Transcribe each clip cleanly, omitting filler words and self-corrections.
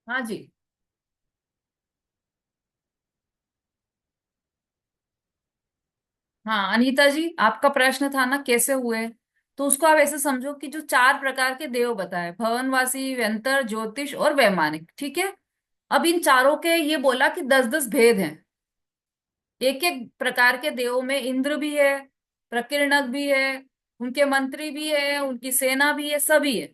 हाँ जी। हाँ अनीता जी, आपका प्रश्न था ना कैसे हुए। तो उसको आप ऐसे समझो कि जो चार प्रकार के देव बताए, भवनवासी, व्यंतर, ज्योतिष और वैमानिक, ठीक है। अब इन चारों के ये बोला कि 10-10 भेद हैं। एक एक प्रकार के देवों में इंद्र भी है, प्रकीर्णक भी है, उनके मंत्री भी है, उनकी सेना भी है, सभी है।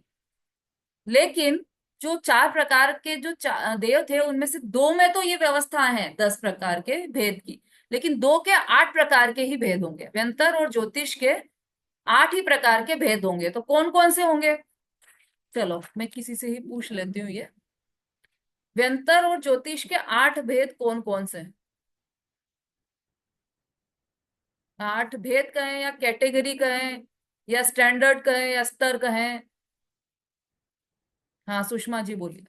लेकिन जो चार प्रकार के जो देव थे उनमें से दो में तो ये व्यवस्था है 10 प्रकार के भेद की। लेकिन दो के 8 प्रकार के ही भेद होंगे, व्यंतर और ज्योतिष के 8 ही प्रकार के भेद होंगे। तो कौन कौन से होंगे? चलो मैं किसी से ही पूछ लेती हूँ ये। व्यंतर और ज्योतिष के 8 भेद कौन कौन से हैं? 8 भेद कहें या कैटेगरी कहें या स्टैंडर्ड कहें या स्तर कहें? हाँ सुषमा जी बोलिए।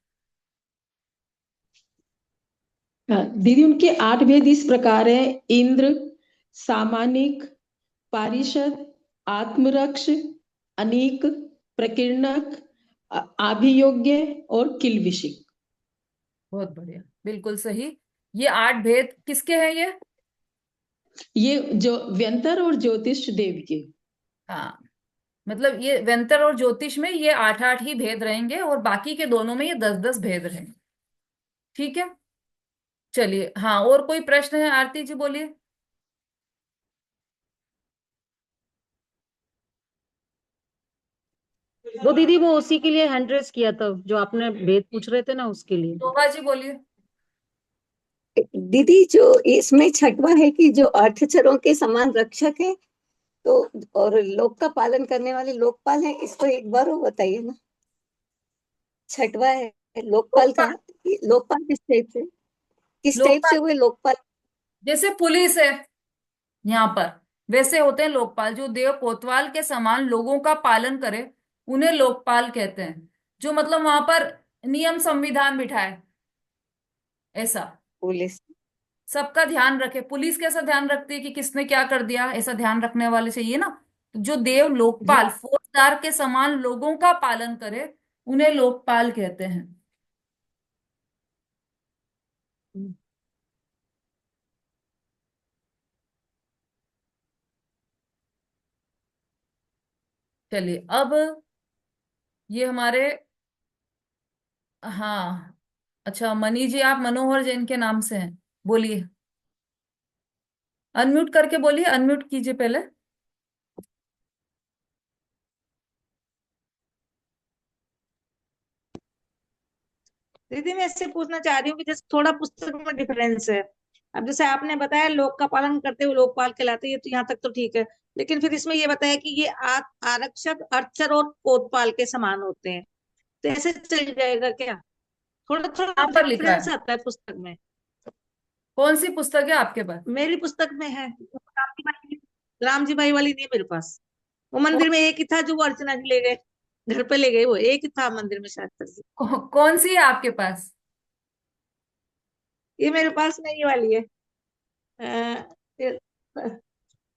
हाँ, दीदी उनके 8 भेद इस प्रकार है। इंद्र, सामानिक, पारिषद, आत्मरक्ष, अनीक, प्रकीर्णक, आभियोग्य और किलविषिक। बहुत बढ़िया, बिल्कुल सही। ये 8 भेद किसके हैं ये? ये जो व्यंतर और ज्योतिष देव के। हाँ, मतलब ये व्यंतर और ज्योतिष में ये 8-8 ही भेद रहेंगे और बाकी के दोनों में ये 10-10 भेद रहेंगे। ठीक है। चलिए, हाँ और कोई प्रश्न है? आरती जी बोलिए। वो दीदी वो उसी के लिए हैंड रेस किया था, जो आपने भेद पूछ रहे थे ना, उसके लिए। शोभा जी बोलिए। दीदी जो इसमें छठवा है कि जो अर्थचरों के समान रक्षक है, तो और लोक का पालन करने वाले लोकपाल है, इसको एक बार वो बताइए ना। छठवा है लोकपाल का। लोकपाल। लोकपाल किस टाइप से लोकपाल हुए लोकपाल? जैसे पुलिस है यहाँ पर, वैसे होते हैं लोकपाल, जो देव कोतवाल के समान लोगों का पालन करे, उन्हें लोकपाल कहते हैं। जो मतलब वहां पर नियम संविधान बिठाए, ऐसा पुलिस। सबका ध्यान रखे। पुलिस कैसा ध्यान रखती है कि किसने क्या कर दिया, ऐसा ध्यान रखने वाले चाहिए ना। तो जो देव लोकपाल फौजदार के समान लोगों का पालन करे, उन्हें लोकपाल कहते हैं। चलिए अब ये हमारे, हाँ अच्छा मनी जी, आप मनोहर जैन के नाम से हैं, बोलिए। अनम्यूट करके बोलिए, अनम्यूट कीजिए पहले। दीदी मैं इससे पूछना चाह रही हूँ कि जैसे थोड़ा पुस्तक में डिफरेंस है। अब जैसे आपने बताया लोक का पालन करते हुए लोकपाल कहलाते हैं, ये तो यहाँ तक तो ठीक है। लेकिन फिर इसमें ये बताया कि ये आरक्षक अर्चर और कोतवाल के समान होते हैं, तो ऐसे चल जाएगा क्या? थोड़ा थोड़ा यहाँ पर लिखा डिफरेंस है। आता है पुस्तक में। कौन सी पुस्तक है आपके पास? मेरी पुस्तक में है राम जी भाई वाली नहीं है मेरे पास। वो कौन मंदिर में एक ही था जो वो अर्चना जी ले गए, घर पे ले गए, वो एक ही था मंदिर में शायद तक। कौन सी है आपके पास? ये मेरे पास नहीं, ये वाली है।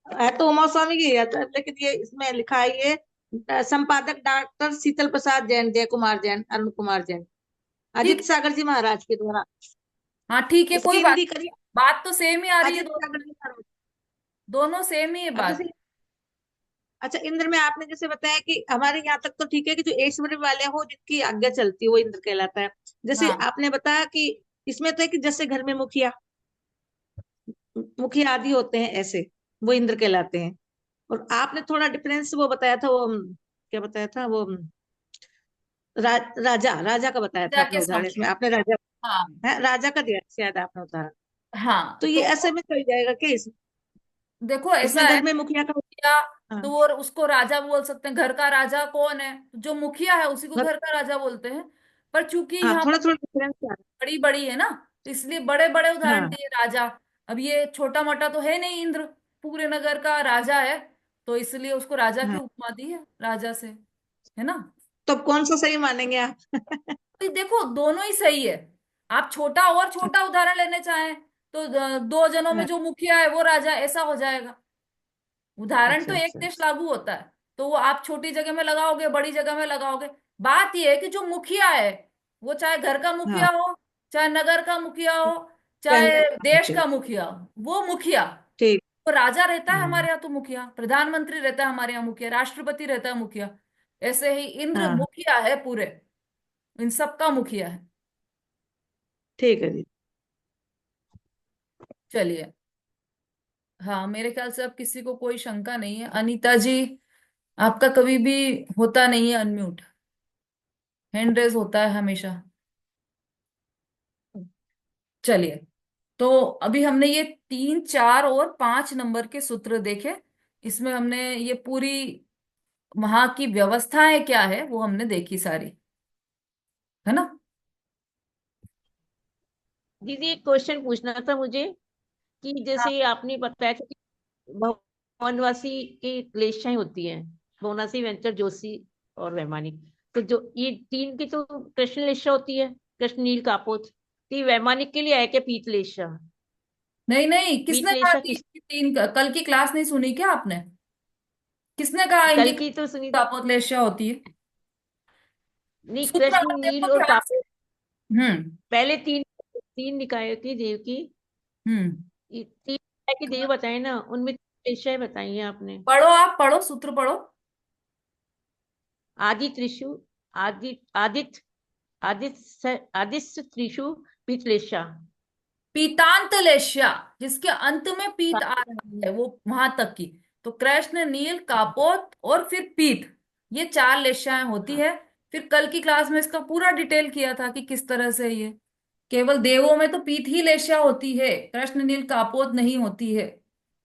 है तो उमा स्वामी की है, लेकिन ये इसमें लिखा है ये संपादक डॉक्टर शीतल प्रसाद जैन, जय कुमार जैन, अरुण कुमार जैन, ठीक अजित सागर जी महाराज के द्वारा। हाँ ठीक है, कोई इसकी बात हिंदी नहीं। करी बात तो सेम ही आ रही है, अजित सागर जी महाराज। दोनों सेम ही है अब बात। जैसे अच्छा, इंद्र में आपने जैसे बताया कि हमारे यहाँ तक तो ठीक है कि जो ऐश्वर्य वाले हो जिनकी आज्ञा चलती है वो इंद्र कहलाता है। जैसे हाँ आपने बताया कि इसमें तो है कि जैसे घर में मुखिया मुखिया आदि होते हैं, ऐसे वो इंद्र कहलाते हैं। और आपने थोड़ा डिफरेंस वो बताया था, वो क्या बताया था वो राजा राजा का बताया था आपने जाके उदाहरण, समझ। इसमें आपने राजा हाँ है, राजा का दिया शायद आपने उदाहरण। तो हाँ ये तो ऐसे में चल जाएगा क्या देखो ऐसा इसमें है, घर में मुखिया का? मुखिया हाँ। तो वो उसको राजा बोल सकते हैं। घर का राजा कौन है? जो मुखिया है उसी को घर का राजा बोलते हैं। पर चूंकि हाँ, यहाँ थोड़ा पर थोड़ा डिफरेंस आ बड़ी बड़ी है ना, तो इसलिए बड़े बड़े रहा है। उदाहरण हाँ दिए राजा। अब ये छोटा मोटा तो है नहीं, इंद्र पूरे नगर का राजा है, तो इसलिए उसको राजा की हाँ। उपमा दी है, राजा से, है ना। तो अब कौन सा सही मानेंगे आप? तो देखो दोनों ही सही है। आप छोटा और छोटा उदाहरण लेने चाहें तो दो जनों में हाँ, जो मुखिया है वो राजा, ऐसा हो जाएगा। उदाहरण तो अच्छा एक अच्छा देश अच्छा। लागू होता है, तो वो आप छोटी जगह में लगाओगे, बड़ी जगह में लगाओगे। बात यह है कि जो मुखिया है वो चाहे घर का मुखिया हाँ। हो, चाहे नगर का मुखिया हो, चाहे देश चाहे का मुखिया हो, वो मुखिया। ठीक। तो राजा रहता है हम्म, हमारे यहाँ तो मुखिया, प्रधानमंत्री रहता है हमारे यहाँ मुखिया, राष्ट्रपति रहता है मुखिया। ऐसे ही इंद्र हाँ मुखिया है पूरे, इन सबका मुखिया है। ठीक है दीदी। चलिए, हाँ मेरे ख्याल से अब किसी को कोई शंका नहीं है। अनीता जी, आपका कभी भी होता नहीं है अनम्यूट, हैंड रेज होता है हमेशा। चलिए, तो अभी हमने ये 3, 4 और 5 नंबर के सूत्र देखे। इसमें हमने ये पूरी वहां की व्यवस्थाएं क्या है वो हमने देखी सारी, है ना। दीदी एक क्वेश्चन पूछना था मुझे कि जैसे आपने बताया था कि वनवासी की क्लेशाएं होती हैं, वनवासी, वेंचर, जोशी और वैमानिक। तो जो ये तीन की तो कृष्णलेशा होती है, कृष्ण नील कापोत। तो ये वैमानिक के लिए है क्या पीतलेशा? नहीं नहीं, किसने कहा पीतलेशा कि किस? इसकी तीन कल की क्लास नहीं सुनी क्या आपने? किसने कहा इनकी कल की तो सुनी थी। कापोतलेशिया होती है? नहीं, सूत्र कृष्ण अगर देखो नील और ध्यान से। कापोत। हम्म। पहले तीन तीन निकाय थी देव की। हम्म। ये तीन निकाय के देव बताए ना, उनमें क्लेशाएं बताई हैं आपने। पढ़ो, आप पढ़ो, सूत्र पढ़ो। आदि त्रिशु, आदि आदित्य, आदित्य त्रिशु, पीतलेशा। पीतांतलेश्या, जिसके अंत में पीत आ रहा है वो वहां तक की। तो कृष्ण, नील, कापोत और फिर पीत, ये 4 लेश्याएं होती हाँ। है। फिर कल की क्लास में इसका पूरा डिटेल किया था कि किस तरह से ये, केवल देवों में तो पीत ही लेश्या होती है, कृष्ण, नील, कापोत नहीं होती है।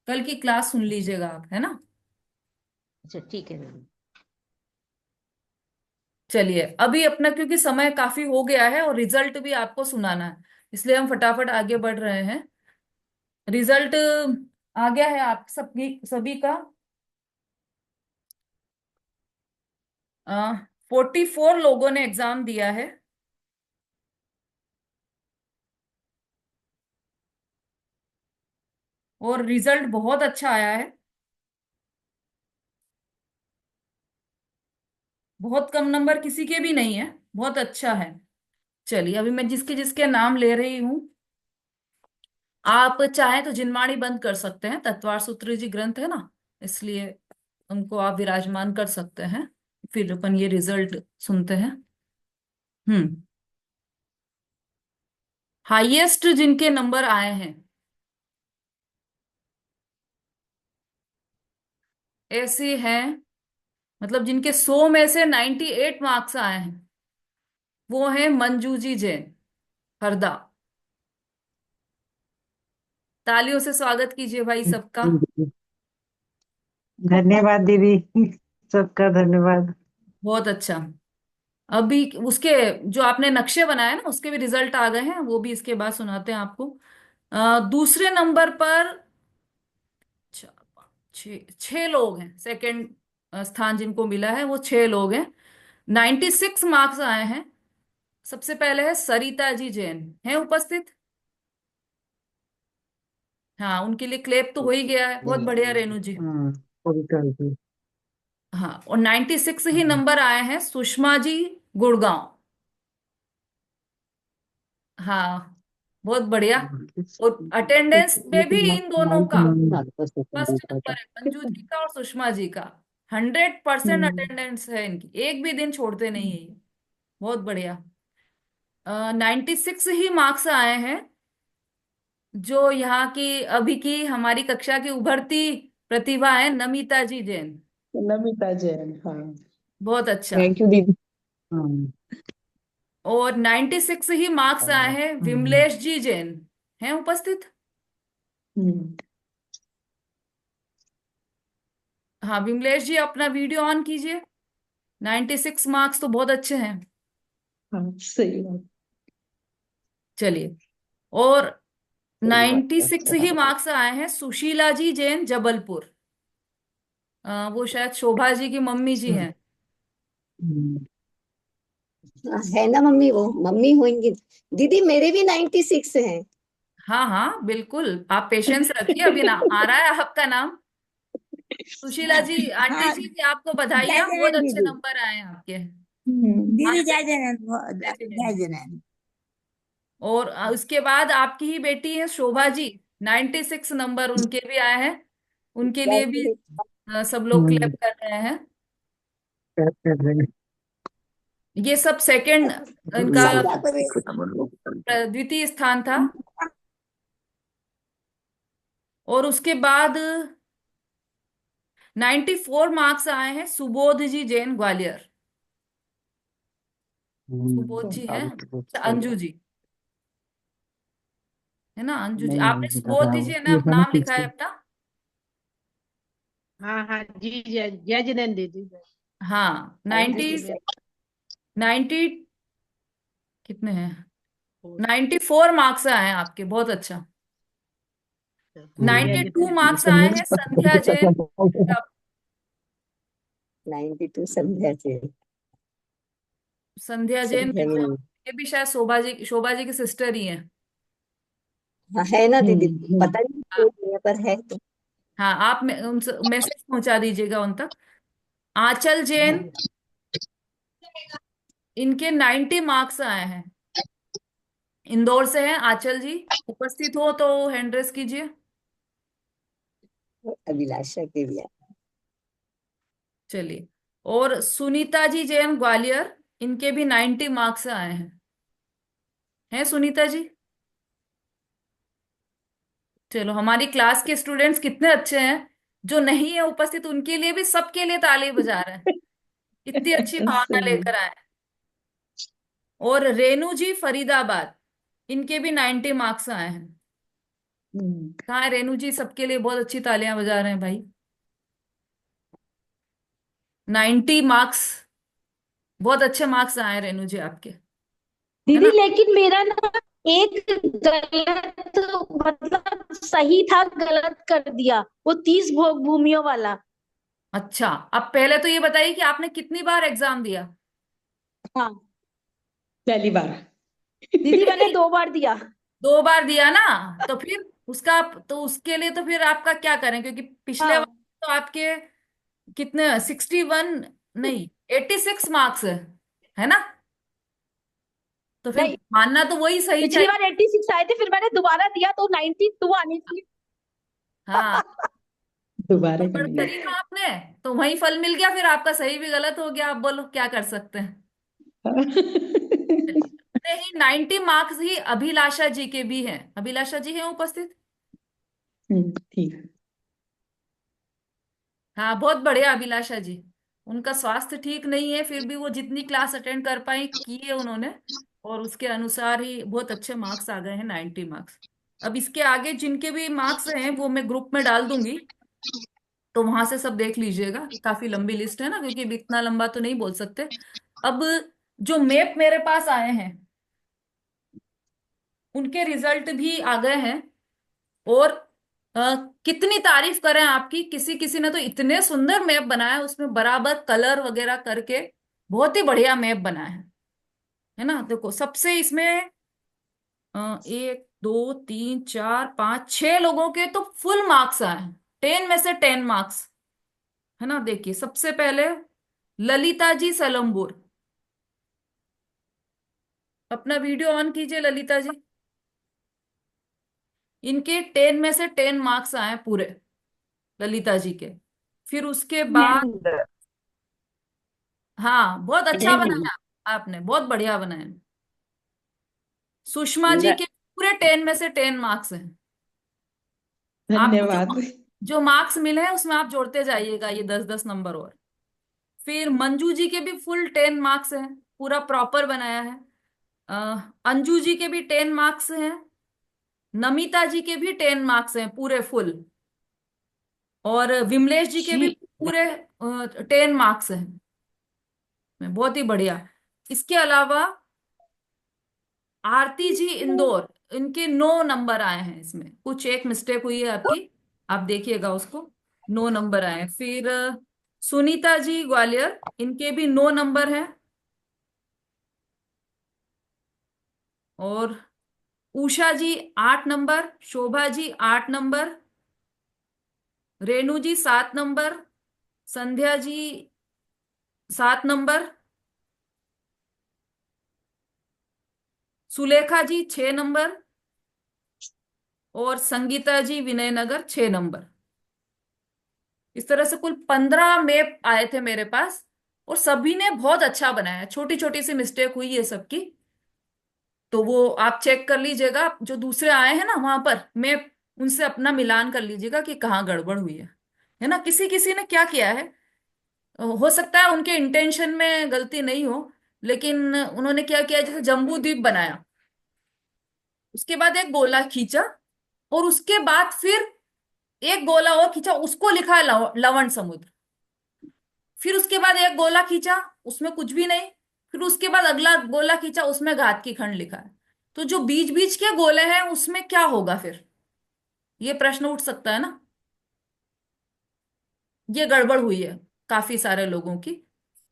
कल की क्लास सुन लीजिएगा आप, है ना। अच्छा ठीक है दीदी। चलिए, अभी अपना क्योंकि समय काफी हो गया है और रिजल्ट भी आपको सुनाना है, इसलिए हम फटाफट आगे बढ़ रहे हैं। रिजल्ट आ गया है आप सभी सभी का। 44 लोगों ने एग्जाम दिया है और रिजल्ट बहुत अच्छा आया है। बहुत कम नंबर किसी के भी नहीं है, बहुत अच्छा है। चलिए, अभी मैं जिसके जिसके नाम ले रही हूँ, आप चाहें तो जिनवाणी बंद कर सकते हैं, तत्वार सूत्र जी ग्रंथ है ना, इसलिए उनको आप विराजमान कर सकते हैं। फिर अपन ये रिजल्ट सुनते हैं। हम्म। हाईएस्ट जिनके नंबर आए हैं, ऐसे हैं, मतलब जिनके 100 में से 98 मार्क्स आए हैं, वो है मंजू जी जैन, हरदा। तालियों से स्वागत कीजिए भाई सबका। धन्यवाद दीदी, सबका धन्यवाद। बहुत अच्छा। अभी उसके जो आपने नक्शे बनाए ना, उसके भी रिजल्ट आ गए हैं, वो भी इसके बाद सुनाते हैं आपको। दूसरे नंबर पर 6 लोग हैं, सेकंड स्थान जिनको मिला है वो 6 लोग हैं। 96 मार्क्स आए हैं। सबसे पहले है सरिता जी जैन, है उपस्थित? हाँ, उनके लिए क्लेप तो हो ही गया है, बहुत बढ़िया रेणु जी। हाँ, पूरी तरह से। हाँ, और 96 ही नंबर आए हैं सुषमा जी, गुड़गांव। हाँ, बहुत बढ़िया। और अटेंडेंस में भी इन दोनों का फर्स्ट नंबर है, मंजू जी का और सुषमा जी का। 100% अटेंडेंस है इनकी, एक भी दिन छोड़ते नहीं है ये। बहुत बढ़िया। 96 ही मार्क्स आए हैं जो यहाँ की अभी की हमारी कक्षा की उभरती प्रतिभा है, नमिता जी जैन। नमिता जैन, हाँ। बहुत अच्छा। थैंक यू दीदी। हाँ, और 96 ही मार्क्स आए हैं हाँ, विमलेश जी जैन, हैं उपस्थित? हम्म, हाँ, विमलेश जी अपना वीडियो ऑन कीजिए। 96 मार्क्स तो बहुत अच्छे हैं। हाँ सही बात। चलिए, और 96 ही मार्क्स आए हैं सुशीला जी जैन, जबलपुर। वो शायद शोभा जी की मम्मी जी अच्छा। हैं। हाँ, है ना मम्मी, वो मम्मी होंगी। दीदी मेरे भी 96 है। हाँ हाँ बिल्कुल, आप पेशेंस रखिए, अभी ना आ रहा है आपका नाम। सुशीला जी, आंटी हाँ, जी, आपको जय बधाइयाँ, बहुत जैन अच्छे दीदी। नंबर आए हैं आपके। दीदी हाँ, जय जैनंद जय जय जिनेंद्र। जैनंद। और उसके बाद आपकी ही बेटी है शोभा जी, 96 नंबर उनके भी आए हैं। उनके लिए भी सब लोग क्लैप कर रहे हैं। ये सब सेकंड इनका संध्या को भी द्वितीय स्थान था। और उसके बाद 94 मार्क्स आए हैं सुबोध जी जैन ग्वालियर। सुबोध जी हैं, अच्छा, अंजू जी है ना, अंजू जी। आपने सुबोध जी है ना नाम लिखा है अपना? हाँ हाँ जी, जय जय जिनेंद्र दीदी, हाँ, जय 90, जिनेंद्र। 90 कितने हैं, 94 मार्क्स आए हैं आपके, बहुत अच्छा। जय 92 जिनेंद्र। मार्क्स आए हैं संध्या जैन। 92 संध्या जी। संध्या जैन, संध्या जी। ये भी शायद शोभा जी की सिस्टर ही है। हाँ है ना दीदी, हम्म। पता नहीं कोई नहीं पर है तो। हाँ, आप उनसे मैसेज पहुंचा दीजिएगा उन तक। आंचल जैन, इनके 90 मार्क्स आए हैं। इंदौर से हैं आंचल जी, उपस्थित हो तो हैंड रेस कीजिए। अभिलाषा के भी है। चलिए। और सुनीता जी जैन ग्वालियर, इनके भी 90 मार्क्स आए हैं सुनीता जी? चलो, हमारी क्लास के स्टूडेंट्स कितने अच्छे हैं, जो नहीं है उपस्थित उनके लिए भी, सबके लिए ताली बजा रहे हैं, इतनी अच्छी भावना सही है। लेकर आए। और रेनू जी फरीदाबाद, इनके भी 90 मार्क्स आए हैं। हम्म। कहाँ है रेनू जी? सबके लिए बहुत अच्छी तालियां बजा रहे हैं भाई। 90 मार्क्स, बहुत अच्छे मार्क्स आए रेनू जी आपके, है दीदी ना? लेकिन मेरा ना एक गलत, मतलब सही था गलत कर दिया, वो 30 भूमियों वाला। अच्छा, अब पहले तो ये बताइए कि आपने कितनी बार एग्जाम दिया? हाँ पहली बार। दीदी मैंने 2 बार दिया। 2 बार दिया ना? तो फिर उसका, तो उसके लिए तो फिर आपका क्या करें, क्योंकि पिछले बार हाँ तो आपके कितने, 61, नहीं 86 मार्क्स है ना? तो फिर नहीं, मानना तो वही सही पिछली चाहिए। बार 86 आए थे, फिर मैंने दोबारा दिया तो 92 आनी थी। हाँ, दोबारा गड़बड़ करेंगे। करी ना आपने, तो वही फल मिल गया, फिर आपका सही भी गलत हो गया। आप बोलो क्या कर सकते हैं। नहीं, 90 मार्क्स ही अभिलाषा जी के भी हैं। अभिलाषा जी हैं उपस्थित? ठीक है। हाँ, बहुत बढ़िया अभिलाषा जी। उनका स्वास्थ्य ठीक नहीं है, फिर भी वो जितनी क्लास अटेंड कर पाई की है उन्होंने, और उसके अनुसार ही बहुत अच्छे मार्क्स आ गए हैं, 90 मार्क्स। अब इसके आगे जिनके भी मार्क्स हैं वो मैं ग्रुप में डाल दूंगी, तो वहां से सब देख लीजिएगा। काफी लंबी लिस्ट है ना, क्योंकि अब इतना लंबा तो नहीं बोल सकते। अब जो मैप मेरे पास आए हैं, उनके रिजल्ट भी आ गए हैं। और अ, कितनी तारीफ करें आपकी, किसी किसी ने तो इतने सुंदर मैप बनाया, उसमें बराबर कलर वगैरह करके बहुत ही बढ़िया मैप बनाया है ना? देखो, सबसे इसमें 1 2 3 4 5 6 लोगों के तो फुल मार्क्स आए हैं, 10 में से 10 मार्क्स, है ना? देखिए, सबसे पहले ललिता जी सलम्बुर, अपना वीडियो ऑन कीजिए ललिता जी। इनके 10 में से 10 मार्क्स आए पूरे, ललिता जी के। फिर उसके बाद, हाँ, बहुत अच्छा बनाया आपने, बहुत बढ़िया बनाया। सुषमा जी के पूरे 10 में से 10 मार्क्स हैं। आपको धन्यवाद। जो मार्क्स मिले हैं उसमें आप जोड़ते जाइएगा, ये 10-10 नंबर और। फिर मंजू जी के भी फुल 10 मार्क्स हैं, पूरा प्रॉपर बनाया है। अंजू जी के भी 10 मार्क्स हैं। नमिता जी के भी 10 मार्क्स हैं पूरे फुल। और विमलेश जी के भी पूरे 10 मार्क्स हैं। बहुत ही बढ़िया। इसके अलावा आरती जी इंदौर, इनके 9 नंबर आए हैं। इसमें कुछ एक मिस्टेक हुई है आपकी, आप देखिएगा उसको। 9 नंबर आए हैं। फिर सुनीता जी ग्वालियर, इनके भी 9 नंबर हैं। और उषा जी 8 नंबर, शोभा जी 8 नंबर, रेणु जी 7 नंबर, संध्या जी 7 नंबर, सुलेखा जी 6 नंबर, और संगीता जी विनयनगर 6 नंबर। इस तरह से कुल 15 मैप आए थे मेरे पास, और सभी ने बहुत अच्छा बनाया। छोटी छोटी सी मिस्टेक हुई है सबकी, तो वो आप चेक कर लीजिएगा। जो दूसरे आए हैं ना वहां पर मैप, उनसे अपना मिलान कर लीजिएगा कि कहाँ गड़बड़ हुई है ना। किसी किसी ने क्या किया है, हो सकता है उनके इंटेंशन में गलती नहीं हो, लेकिन उन्होंने क्या किया, जैसे जम्बू द्वीप बनाया, उसके बाद एक गोला खींचा, और उसके बाद फिर एक गोला और खींचा, उसको लिखा लवण समुद्र। फिर उसके बाद एक गोला खींचा, उसमें कुछ भी नहीं। फिर उसके बाद अगला गोला खींचा, उसमें घात की खंड लिखा है। तो जो बीच बीच के गोले हैं उसमें क्या होगा फिर, ये प्रश्न उठ सकता है ना। ये गड़बड़ हुई है काफी सारे लोगों की।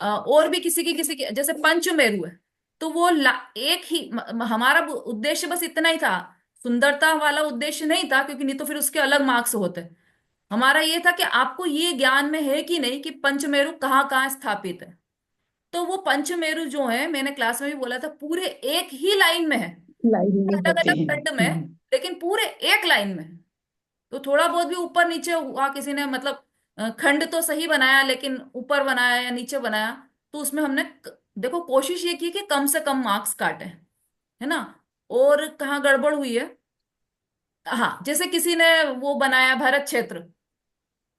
और भी किसी की जैसे पंचमेरु है, तो वो एक ही हमारा उद्देश्य बस इतना ही था, सुंदरता वाला उद्देश्य नहीं था, क्योंकि नहीं तो फिर उसके अलग मार्क्स होते। हमारा ये था कि आपको ये ज्ञान में है कि नहीं कि पंचमेरु कहाँ कहाँ स्थापित है। तो वो पंचमेरु जो है, मैंने क्लास में भी बोला था, पूरे एक ही लाइन में है, लाइन में अलग होते अलग हैं। खंड में, लेकिन पूरे एक लाइन में है। तो थोड़ा बहुत भी ऊपर नीचे हुआ किसी ने, मतलब खंड तो सही बनाया लेकिन ऊपर बनाया या नीचे बनाया, तो उसमें हमने देखो कोशिश ये की कि कम से कम मार्क्स काटे, है ना। और कहाँ गड़बड़ हुई है, हाँ, जैसे किसी ने वो बनाया भरत क्षेत्र,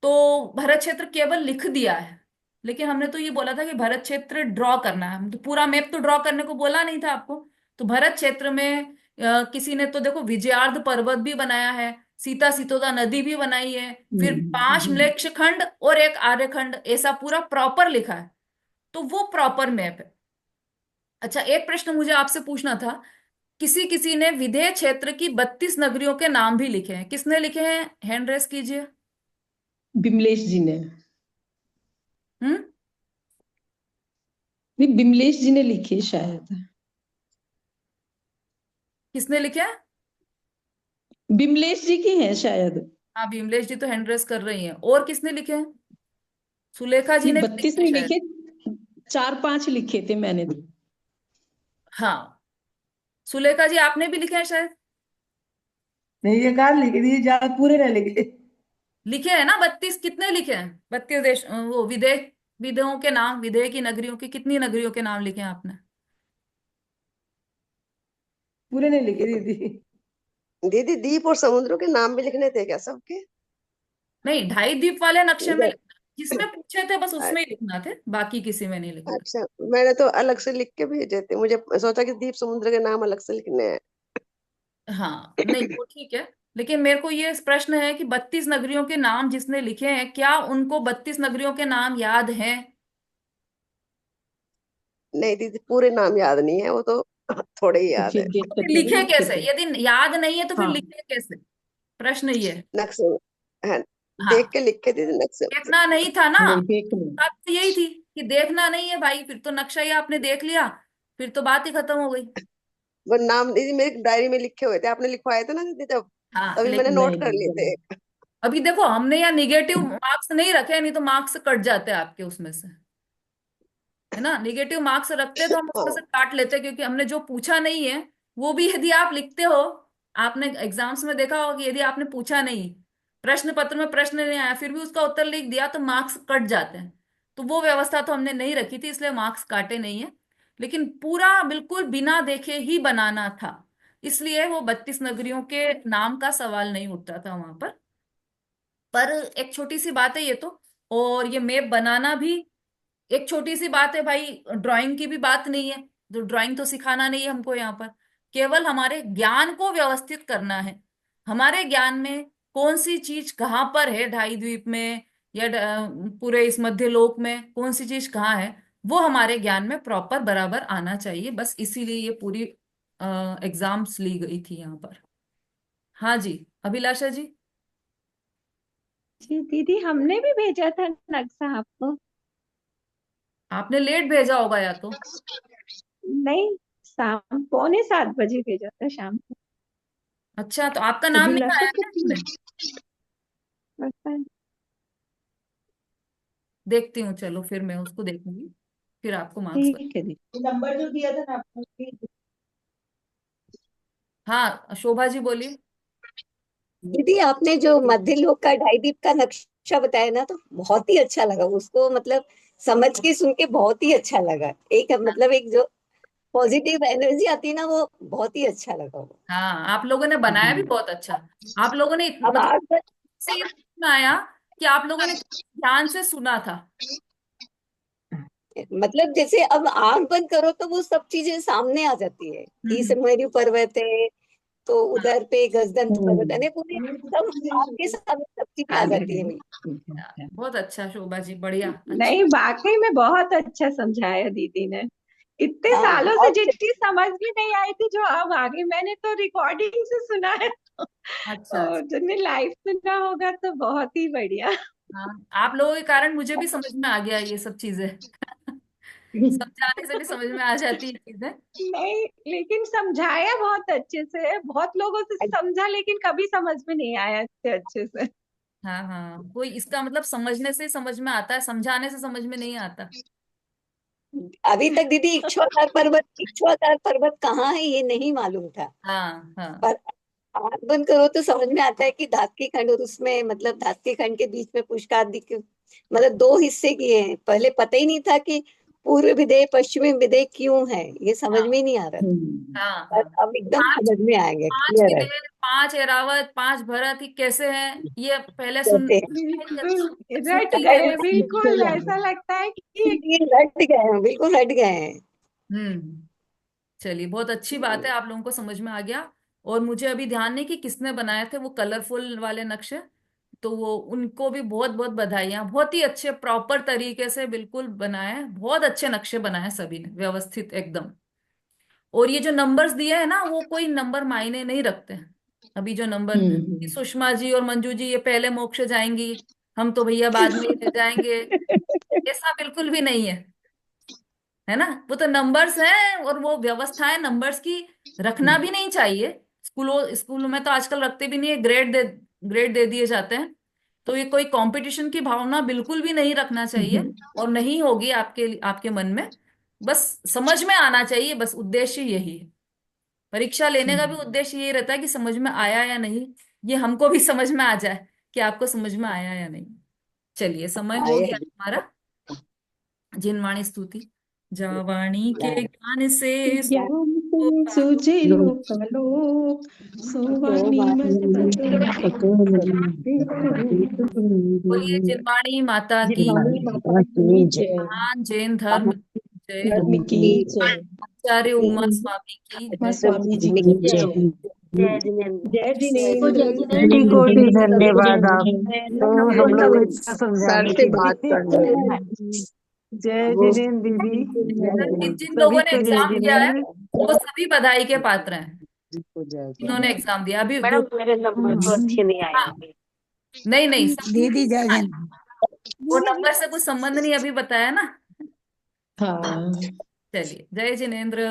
तो भरत क्षेत्र केवल लिख दिया है, लेकिन हमने तो ये बोला था कि भरत क्षेत्र ड्रॉ करना है, तो पूरा मैप तो ड्रॉ करने को बोला नहीं था आपको। तो भरत क्षेत्र में किसी ने तो देखो विजयार्ध पर्वत भी बनाया है, सीता सितोदा नदी भी बनाई है, फिर 5 म्लेच्छ खंड और एक आर्यखंड, ऐसा पूरा प्रॉपर लिखा है। तो वो प्रॉपर मैप है। अच्छा, एक प्रश्न मुझे आपसे पूछना था। किसी किसी ने विदेह क्षेत्र की 32 नगरियों के नाम भी लिखे हैं, किसने लिखे हैं, हैंड रेस कीजिए। बिमलेश जी ने। हम्म। नहीं, बिमलेश जी ने लिखे शायद। किसने लिखे हैं? बिमलेश जी की है शायद। हाँ, भीमलेश जी तो हैंड रेस कर रही हैं, और किसने लिखे हैं? सुलेखा जी नहीं, ने भी 32 लिखे हैं नहीं शायद। लिखे, 4-5 लिखे थे मैंने तो। हाँ, सुलेखा जी आपने भी लिखे हैं शायद। नहीं, ये कार लिख दी, ज्यादा पूरे ना लिखे। लिखे हैं ना 32, कितने लिखे हैं? 32 देश, वो विदेह, विदेहों के नाम, विदेह की नगरियों की कितनी नगरियों के नाम लिखे हैं आपने? पूरे नहीं लिखे दीदी। दीदी द्वीप और समुद्रों के नाम भी लिखने थे क्या सबके? नहीं, 2.5 द्वीप वाले नक्शे में इधर। जिसमें पूछे थे बस उसमें ही लिखना थे, बाकी किसी में नहीं लिखना। अच्छा, मैंने तो अलग से लिख के भेजे थे, मुझे सोचा कि द्वीप समुद्र के नाम अलग से लिखने हैं। हाँ, नहीं वो ठीक है, लेकिन मेरे को ये प्रश्न है कि 32 नगरियों के नाम जिसने लिखे हैं, क्या उनको 32 नगरियों के नाम याद हैं? नहीं दीदी, पूरे नाम याद नहीं है, वो तो थोड़े ही तो याद है। फिर देख तो फिर करके भी लिखे लिखे कैसे, थे। यदि याद नहीं है तो फिर हाँ। लिखे कैसे, प्रश्न ये है। नक्शे हाँ, देख हाँ, के लिखे थे नक्शे। देखना नहीं था ना, नहीं, देख लो। बात तो यही थी कि देखना नहीं है भाई, फिर तो नक्शा ही आपने देख लिया, फिर तो बात ही खत्म हो गई। वो नाम दीदी मेरी डायरी में लिखे हुए थे, आपने लिखवाए थे ना दीदी तब, हाँ, तभी मैंने लेकिन नोट नहीं कर नहीं, लिए थे। जरूर। अभी देखो हमने यहाँ निगेटिव मार्क्स नहीं रखे, नहीं तो मार्क्स कट जाते हैं आपके उसमें से, है ना। निगेटिव मार्क्स रखते तो हम उसमें से हाँ। काट लेते, क्योंकि हमने जो पूछा नहीं है वो भी यदि आप लिखते हो, आपने एग्जाम्स में देखा होगा कि यदि आपने पूछा नहीं, प्रश्न पत्र में प्रश्न नहीं आया, फिर भी उसका उत्तर लिख दिया, तो मार्क्स कट जाते हैं। तो वो व्यवस्था तो हमने नहीं रखी थी, इसलिए मार्क्स काटे नहीं है। लेकिन पूरा बिल्कुल बिना देखे ही बनाना था, इसलिए वो 32 नगरियों के नाम का सवाल नहीं उठता था वहां पर एक छोटी सी बात है ये तो। और ये मैप बनाना भी एक छोटी सी बात है भाई, ड्राइंग की भी बात नहीं है। जो ड्राइंग तो सिखाना नहीं है हमको यहाँ पर, केवल हमारे ज्ञान को व्यवस्थित करना है। हमारे ज्ञान में कौन सी चीज कहाँ पर है, 2.5 द्वीप में या पूरे इस मध्य लोक में कौन सी चीज कहाँ है, वो हमारे ज्ञान में प्रॉपर बराबर आना चाहिए। बस इसीलिए ये पूरी एग्जाम्स ली गई थी यहाँ पर। हाँ जी, अभिलाषा जी। जी दीदी, हमने भी भेजा था नक्शा आपको। आपने लेट भेजा होगा या तो। नहीं, शाम 6:45 भेजा था शाम को। अच्छा, तो आपका नाम नहीं अभिलाषा आया को क्या इसमें? पता है। देखती हूँ, चलो फिर मैं उसको देखूंगी, फिर आपको मार्क्स। ठीक है दीदी। नंबर जो दिया था ना आपको, हाँ शोभा जी बोलिए। दीदी आपने जो मध्य लोक का ढाईदीप का नक्शा बताया ना, तो बहुत ही अच्छा लगा उसको, मतलब समझ के सुन के बहुत ही अच्छा लगा। एक मतलब एक जो पॉजिटिव एनर्जी आती है ना, वो बहुत ही अच्छा लगा वो। हाँ आप लोगों ने बनाया भी बहुत अच्छा। आप लोगों ने अब मतलब आग से ये समझ में आया कि आप लोगों ने ध्यान से सुना था। मतलब जैसे अब आंख बंद करो तो वो सब चीजें सामने आ जाती है कि हम्म। सुमेरु पर्वत है, तो हाँ उधर पे गजदंत पर्वत है, पूरी सब आपके सामने सब चीजें आ जाती है। बहुत अच्छा शोभा जी, बढ़िया अच्छा। नहीं, वाकई में बहुत अच्छा समझाया दीदी ने। इतने हाँ सालों से और जितनी समझ में नहीं आई थी, जो अब आ गई। मैंने तो रिकॉर्डिंग से सुना है, अच्छा अच्छा। और जिनने लाइव सुना होगा तो बहुत ही बढ़िया। हाँ आप लोगों के कारण मुझे भी समझ में आ गया ये सब चीजें। समझाने से भी समझ में आ जाती है चीजें। नहीं, लेकिन समझाया बहुत अच्छे से है। बहुत लोगों से समझा, लेकिन कभी समझ में नहीं आया इतने अच्छे से। हाँ हाँ, कोई इसका मतलब समझने से ही समझ में आता है, समझाने से समझ में नहीं आता। अभी तक दीदी इक्ष्वाकार पर्वत कहाँ है ये नहीं मालूम था। हाँ हाँ। पर आंख बंद करो तो समझ में आता है कि धातकी खंड, और उसमें मतलब धातकी खंड के बीच में पुष्कर मतलब दो हिस्से किए हैं। पहले पता ही नहीं था कि पूर्व विदेह पश्चिमी विदेह क्यों है, ये समझ हाँ में ही नहीं आ रहा था। हाँ पर हाँ। अब एकदम पांच समझ में आ गया, पांच क्लियर है विदेह, पांच एरावत, पांच भरत, ये कैसे हैं ये पहले सुन कैसे है। बिल्कुल रट सुनती गई गए, हूँ। बिल्कुल ऐसा लगता है कि ये रट गए हैं, बिल्कुल रट गए हैं। हम्म। चलिए बहुत अच्छी बात है, आप लोगों को समझ में आ गया। और मुझे अभी ध्यान नहीं कि किसने बनाए थे वो कलरफुल वाले नक्शे, तो वो उनको भी बहुत बहुत बधाइयाँ। बहुत ही अच्छे प्रॉपर तरीके से बिल्कुल बनाए हैं, बहुत अच्छे नक्शे बनाए सभी ने, व्यवस्थित एकदम। और ये जो नंबर्स दिए हैं ना, वो कोई नंबर मायने नहीं रखते हैं। अभी जो नंबर सुषमा जी और मंजू जी ये पहले मोक्ष जाएंगी, हम तो भैया बाद में ही जाएंगे, ऐसा बिल्कुल भी नहीं है। है ना, वो तो नंबर्स हैं और वो व्यवस्थाएं नंबर्स की रखना भी नहीं चाहिए। स्कूलों में तो आजकल रखते भी नहीं है, ग्रेड दे दिए जाते हैं। तो ये कोई कंपटीशन की भावना बिल्कुल भी नहीं रखना चाहिए, और नहीं होगी आपके आपके मन में। बस समझ में आना चाहिए, बस उद्देश्य यही है। परीक्षा लेने का भी उद्देश्य यही रहता है कि समझ में आया या नहीं, ये हमको भी समझ में आ जाए कि आपको समझ में आया या नहीं। चलिए समय हो आए गया हमारा। जिनवाणी स्तुति। जावाणी के हैं। ज्ञान से ज्ञान से सूझे लोकालोक, सोवाणी मस्तक बोलिए जिनवाणी माता की जिनवाणी माता की जय। महान जैन धर्म की जय। धर्म की जय। आचार्य उमा स्वामी की माँ जय। स्वामी जी की जय। जय जिनेन्द्र। जय को जिनेन्द्र। जय कोटि जिनेन्द्र। कोटि जय धन्यवाद आप, जिनेन्द्र। तो हम हम लोग लोग तो अच्छा सर समझाने से के बात लिए। करना है। जय वो जिनेन्द्र दीदी। जिन जिन लोगों सभी ने को जय एग्जाम दिया है जिनेन्द्र। वो सभी बधाई के पात्र हैं। इन्होंने एग्जाम दिया अभी जो। मैडम मेरे नंबर तो अच्छे नहीं आए हाँ होंगे। नहीं नहीं सब दीदी जय हाँ, हिंद। वो नंबर से कुछ संबंध नहीं, अभी बताया ना। हाँ। चलिए जय जिनेन्द्र।